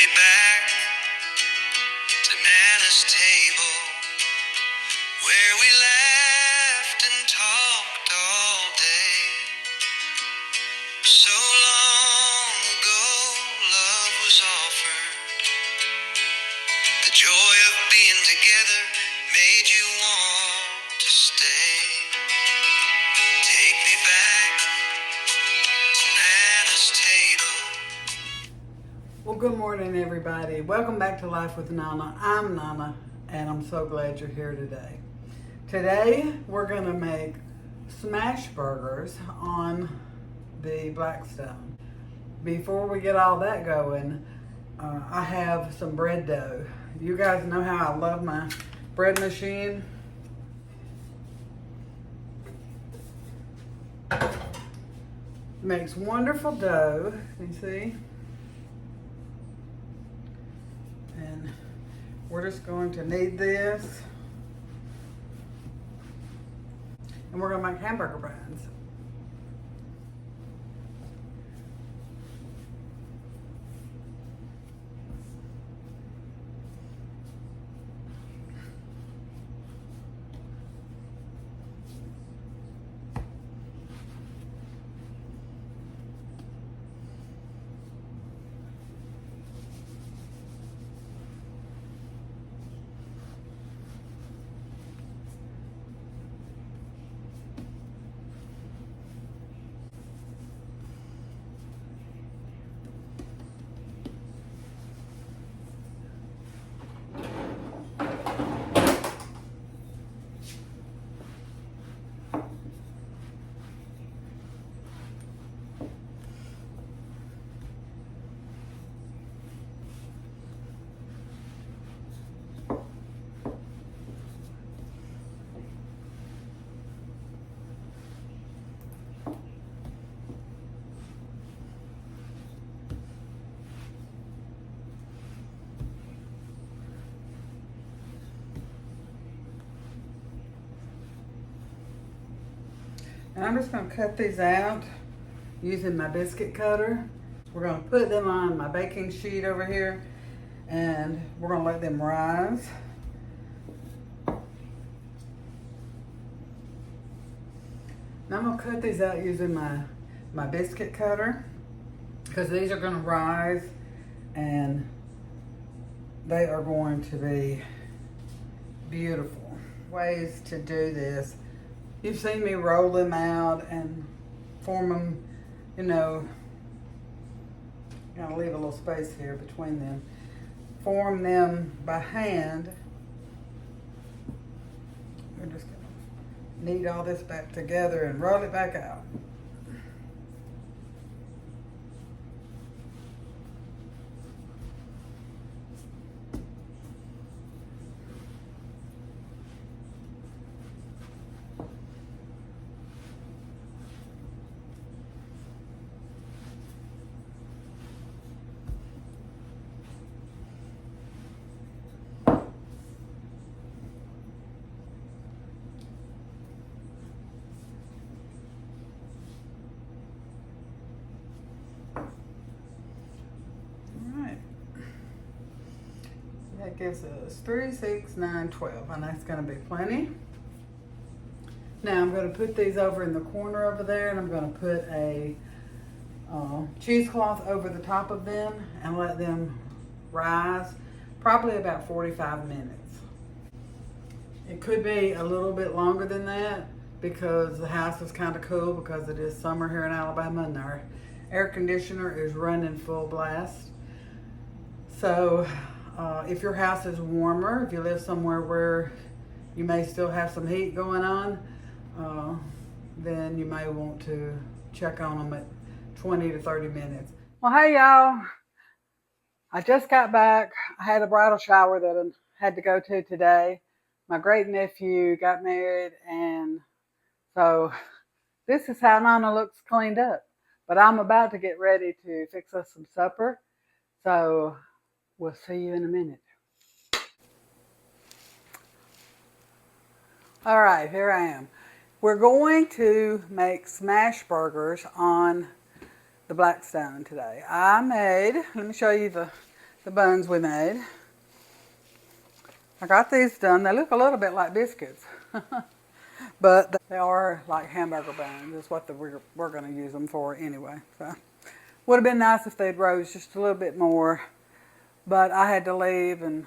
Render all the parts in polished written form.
me back to Nana's table, where we laughed and talked all day. So long ago, love was offered. The joy of being together made you want to stay. Take me back to Nana's table. Well, good morning, everybody. Welcome back to Life with Nana. I'm Nana, and I'm so glad you're here today. Today, we're going to make smash burgers on the Blackstone. Before we get all that going, I have some bread dough. You guys know how I love my bread machine. Makes wonderful dough, you see. And we're just going to knead this. And we're going to make hamburger buns. And I'm just going to cut these out using my biscuit cutter. We're going to put them on my baking sheet over here, and we're going to let them rise. Now I'm going to cut these out using my biscuit cutter, because these are going to rise and they are going to be beautiful. Ways to do this. You've seen me roll them out and form them, gotta leave a little space here between them. Form them by hand. We're just gonna knead all this back together and roll it back out. That gives us 3, 6, 9, 12, and that's going to be plenty. Now I'm going to put these over in the corner over there, and I'm going to put a cheesecloth over the top of them and let them rise probably about 45 minutes. It could be a little bit longer than that because the house is kind of cool because it is summer here in Alabama and our air conditioner is running full blast. So if your house is warmer, if you live somewhere where you may still have some heat going on, then you may want to check on them at 20 to 30 minutes. Well, hey y'all, I just got back. I had a bridal shower that I had to go to today. My great nephew got married, and so this is how Nana looks cleaned up. But I'm about to get ready to fix us some supper. So we'll see you in a minute. All right, here I am. We're going to make smash burgers on the Blackstone today. Let me show you the the buns we made. I got these done. They look a little bit like biscuits, but they are like hamburger buns. That's what we're going to use them for anyway. So, would have been nice if they'd rose just a little bit more, but I had to leave, and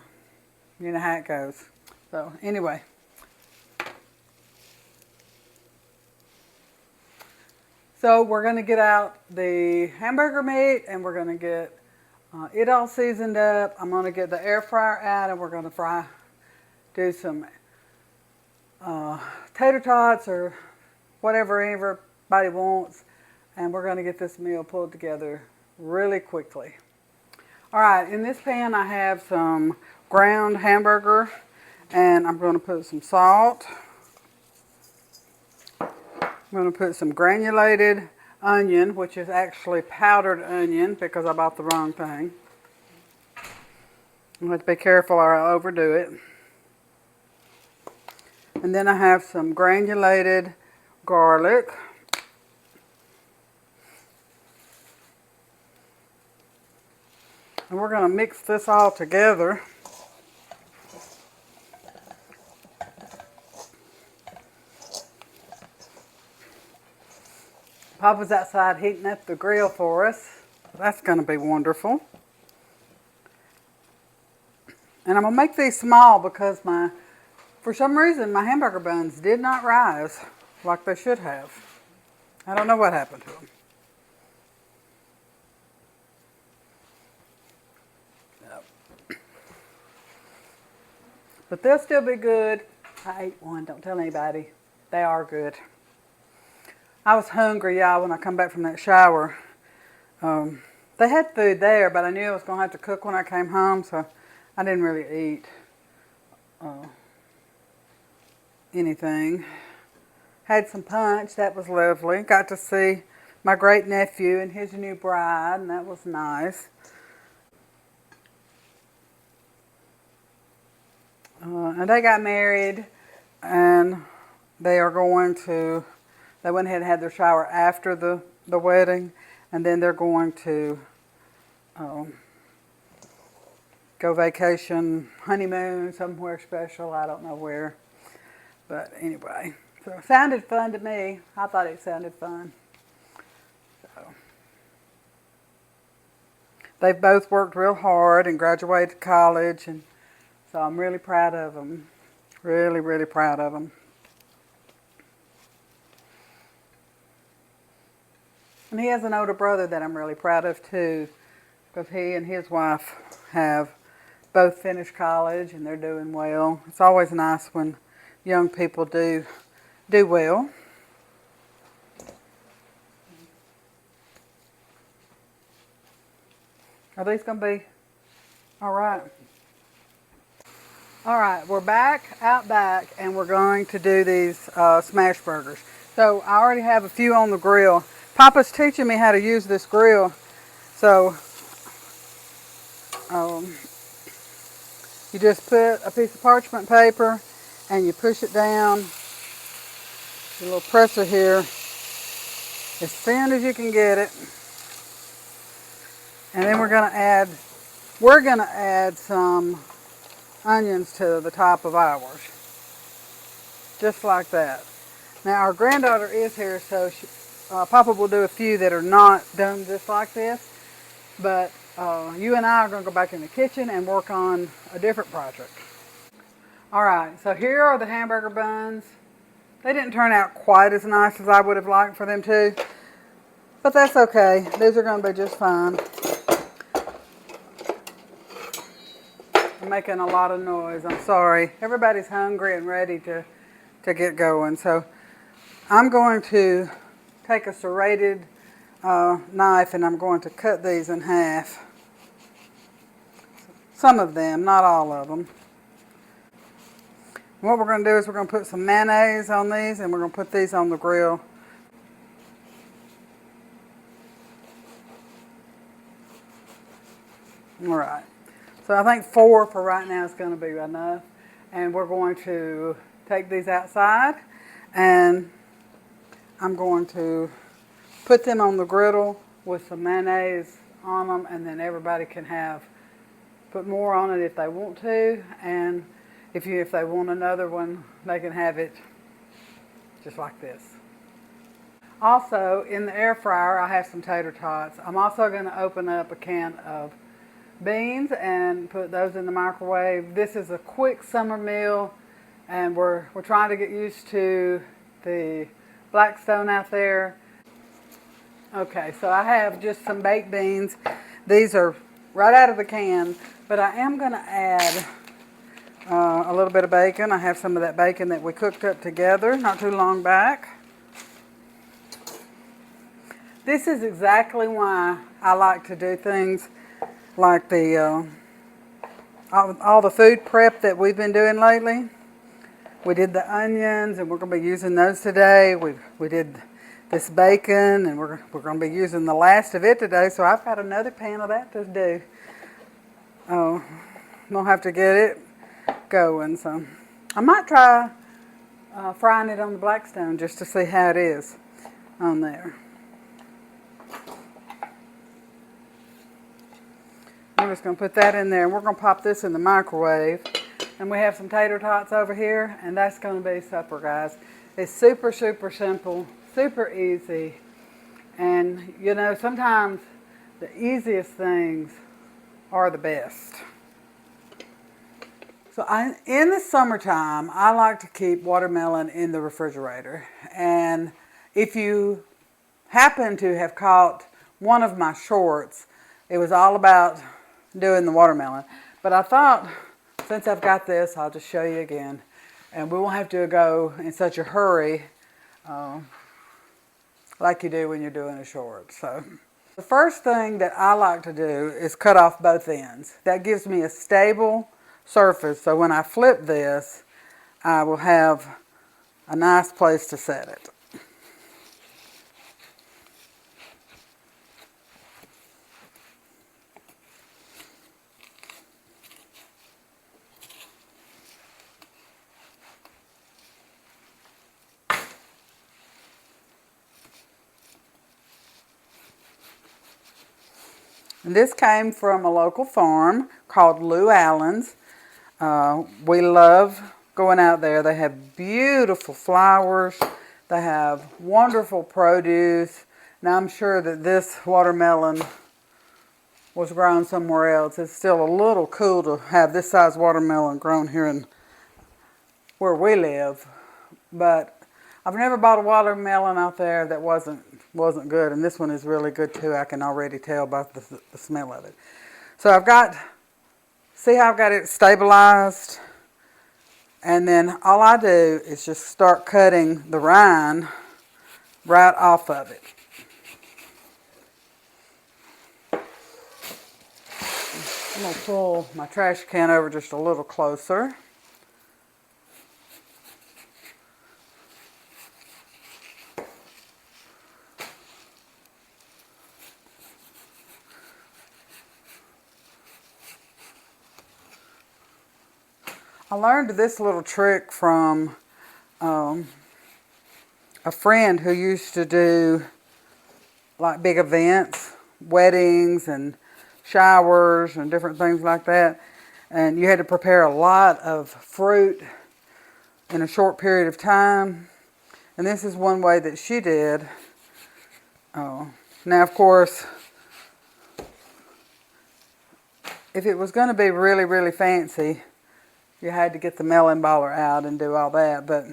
you know how it goes. So anyway. So we're going to get out the hamburger meat, and we're going to get it all seasoned up. I'm going to get the air fryer out, and we're going to do some tater tots or whatever everybody wants, and we're going to get this meal pulled together really quickly. All right, in this pan I have some ground hamburger, and I'm going to put some salt. I'm going to put some granulated onion, which is actually powdered onion because I bought the wrong thing. I have to be careful or I'll overdo it. And then I have some granulated garlic. And we're going to mix this all together. Papa's outside heating up the grill for us. That's going to be wonderful. And I'm going to make these small because for some reason my hamburger buns did not rise like they should have. I don't know what happened to them. But they'll still be good. I ate one, don't tell anybody. They are good. I was hungry, y'all, when I come back from that shower. They had food there, but I knew I was going to have to cook when I came home, so I didn't really eat anything. Had some punch, that was lovely. Got to see my great nephew and his new bride, and that was nice. And they got married, and they went ahead and had their shower after the wedding, and then they're going to go vacation, honeymoon, somewhere special, I don't know where. But anyway, so it sounded fun to me. I thought it sounded fun. So they've both worked real hard and graduated college, and so I'm really proud of them. Really, really proud of them. And he has an older brother that I'm really proud of too, because he and his wife have both finished college and they're doing well. It's always nice when young people do well. Are these going to be all right? All right, we're out back, and we're going to do these smash burgers. So I already have a few on the grill. Papa's teaching me how to use this grill. So you just put a piece of parchment paper and you push it down, the little presser here, as thin as you can get it. And then we're gonna add some onions to the top of ours. Just like that. Now our granddaughter is here, so Papa will do a few that are not done just like this. But you and I are going to go back in the kitchen and work on a different project. Alright, so here are the hamburger buns. They didn't turn out quite as nice as I would have liked for them to, but that's okay. These are going to be just fine. I'm making a lot of noise. I'm sorry. Everybody's hungry and ready to get going. So I'm going to take a serrated knife, and I'm going to cut these in half. Some of them, not all of them. What we're going to do is we're going to put some mayonnaise on these, and we're going to put these on the grill. All right. So I think 4 for right now is going to be enough. And we're going to take these outside, and I'm going to put them on the griddle with some mayonnaise on them, and then everybody can have put more on it if they want to, and if they want another one, they can have it just like this. Also, in the air fryer, I have some tater tots. I'm also going to open up a can of beans and put those in the microwave. This is a quick summer meal, and we're trying to get used to the Blackstone out there. Okay, so I have just some baked beans. These are right out of the can, but I am going to add a little bit of bacon. I have some of that bacon that we cooked up together not too long back. This is exactly why I like to do things like the all the food prep that we've been doing lately. We did the onions, and we're going to be using those today. We did this bacon, and we're going to be using the last of it today. So I've got another pan of that to do. Oh, we'll have to get it going. So I might try frying it on the Blackstone just to see how it is on there. I'm just going to put that in there, and we're going to pop this in the microwave. And we have some tater tots over here, and that's going to be supper, guys. It's super, super simple, super easy. And, you know, sometimes the easiest things are the best. So in the summertime, I like to keep watermelon in the refrigerator. And if you happen to have caught one of my shorts, it was all about doing the watermelon. But I thought, since I've got this, I'll just show you again. And we won't have to go in such a hurry like you do when you're doing a short. So the first thing that I like to do is cut off both ends. That gives me a stable surface, so when I flip this, I will have a nice place to set it. And this came from a local farm called Lou Allen's. We love going out there. They have beautiful flowers. They have wonderful produce. Now I'm sure that this watermelon was grown somewhere else. It's still a little cool to have this size watermelon grown here in where we live. But I've never bought a watermelon out there that wasn't good, and this one is really good too. I can already tell by the smell of it. So see how I've got it stabilized? And then all I do is just start cutting the rind right off of it. I'm going to pull my trash can over just a little closer. I learned this little trick from a friend who used to do like big events, weddings and showers and different things like that. And you had to prepare a lot of fruit in a short period of time. And this is one way that she did. Now, of course, if it was going to be really, really fancy, you had to get the melon baller out and do all that. But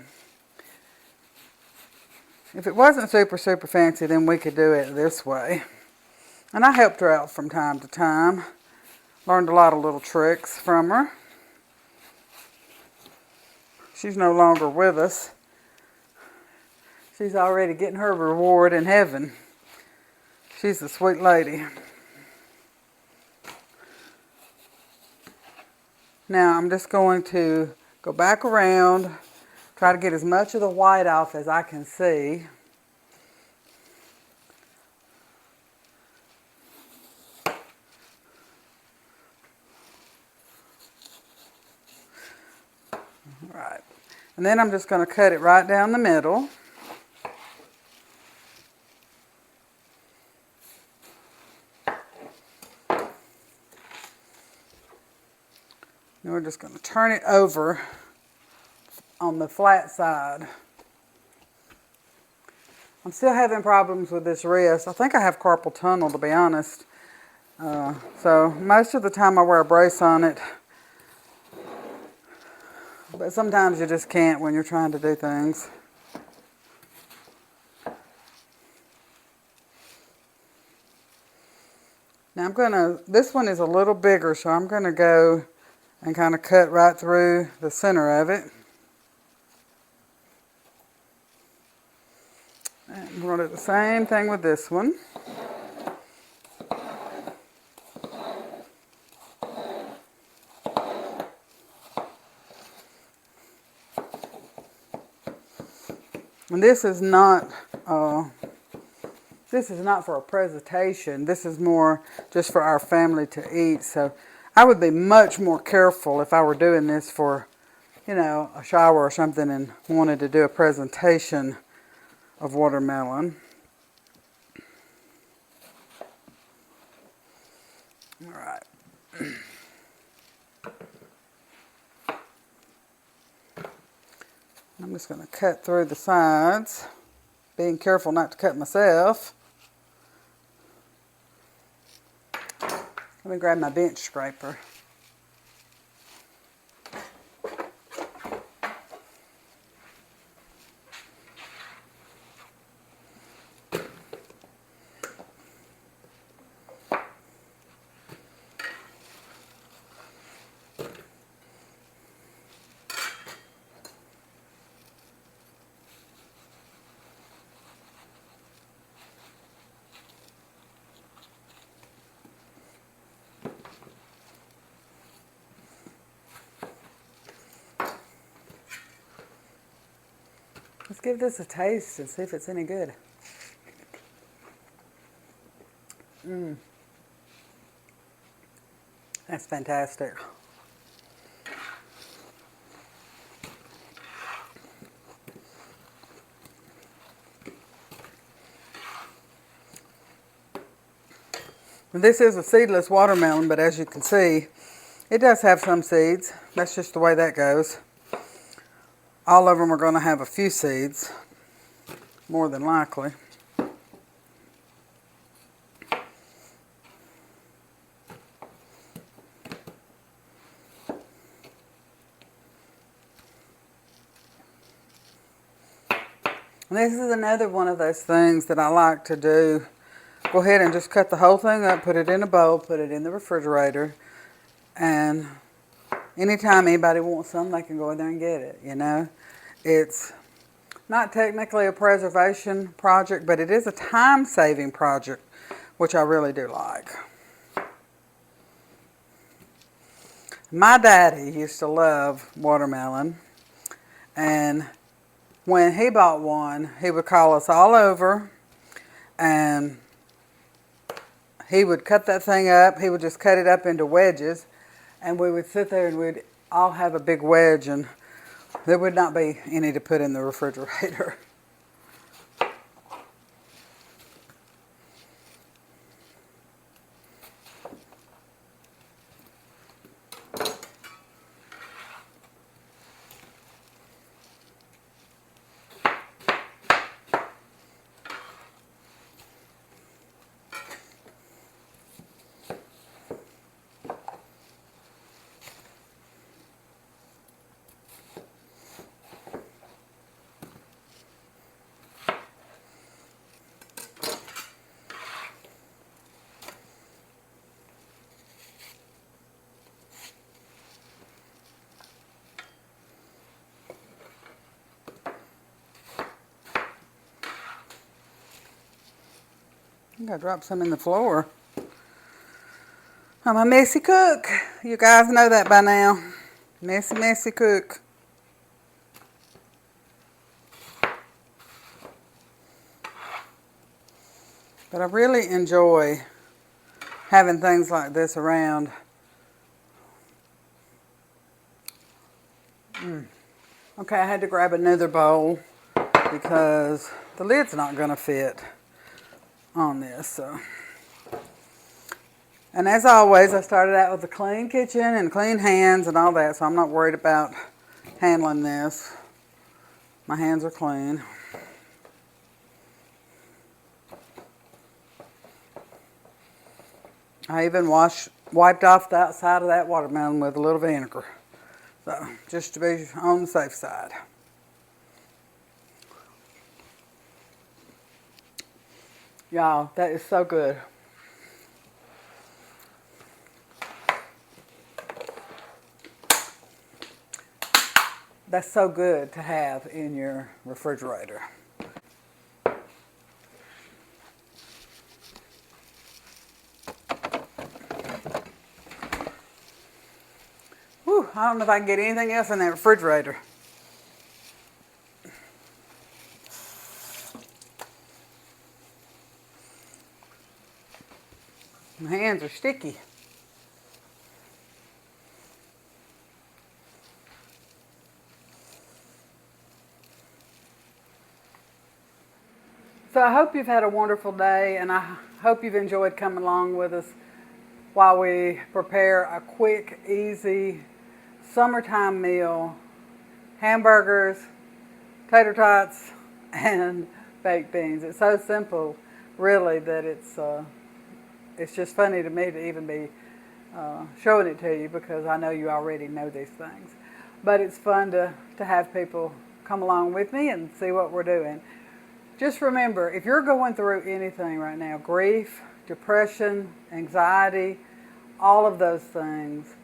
if it wasn't super, super fancy, then we could do it this way. And I helped her out from time to time. Learned a lot of little tricks from her. She's no longer with us. She's already getting her reward in heaven. She's a sweet lady. Now I'm just going to go back around, try to get as much of the white off as I can see. Right. And then I'm just going to cut it right down the middle. Now we're just going to turn it over on the flat side. I'm still having problems with this wrist. I think I have carpal tunnel, to be honest. So most of the time I wear a brace on it. But sometimes you just can't when you're trying to do things. Now this one is a little bigger, so I'm going to go and kind of cut right through the center of it. And we're going to do the same thing with this one. And this is not for a presentation. This is more just for our family to eat. So I would be much more careful if I were doing this for, a shower or something and wanted to do a presentation of watermelon. All right. I'm just going to cut through the sides, being careful not to cut myself. Let me grab my bench scraper. Let's give this a taste and see if it's any good. That's fantastic. This is a seedless watermelon, but as you can see, it does have some seeds. That's just the way that goes. All of them are going to have a few seeds, more than likely. And this is another one of those things that I like to do. Go ahead and just cut the whole thing up, put it in a bowl, put it in the refrigerator, and anytime anybody wants some, they can go in there and get it, It's not technically a preservation project, but it is a time-saving project, which I really do like. My daddy used to love watermelon, and when he bought one, he would call us all over, and he would cut that thing up. He would just cut it up into wedges, and we would sit there and we'd all have a big wedge, and there would not be any to put in the refrigerator. I think I dropped some in the floor. I'm a messy cook. You guys know that by now. Messy, messy cook. But I really enjoy having things like this around. Okay, I had to grab another bowl because the lid's not going to fit on this. So And as always, I started out with a clean kitchen and clean hands and all that, so I'm not worried about handling this. My hands are clean. I even wiped off the outside of that watermelon with a little vinegar. So, just to be on the safe side. Y'all, that is so good. That's so good to have in your refrigerator. Whew, I don't know if I can get anything else in that refrigerator. My hands are sticky. So I hope you've had a wonderful day, and I hope you've enjoyed coming along with us while we prepare a quick, easy summertime meal. Hamburgers, tater tots, and baked beans. It's so simple, really, that it's just funny to me to even be showing it to you, because I know you already know these things. But it's fun to have people come along with me and see what we're doing. Just remember, if you're going through anything right now, grief, depression, anxiety, all of those things,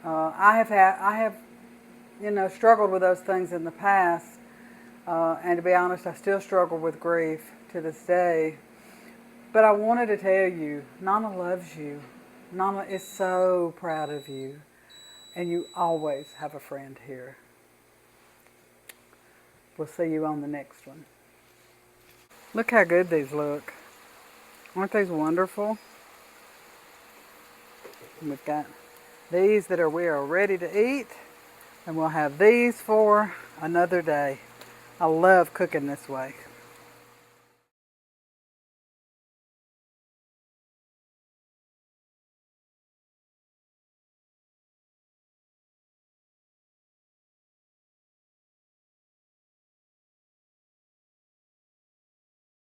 I have struggled with those things in the past, and to be honest, I still struggle with grief to this day. But I wanted to tell you, Nana loves you. Nana is so proud of you, and you always have a friend here. We'll see you on the next one. Look how good these look. Aren't these wonderful? And we've got these that we are ready to eat, and we'll have these for another day. I love cooking this way.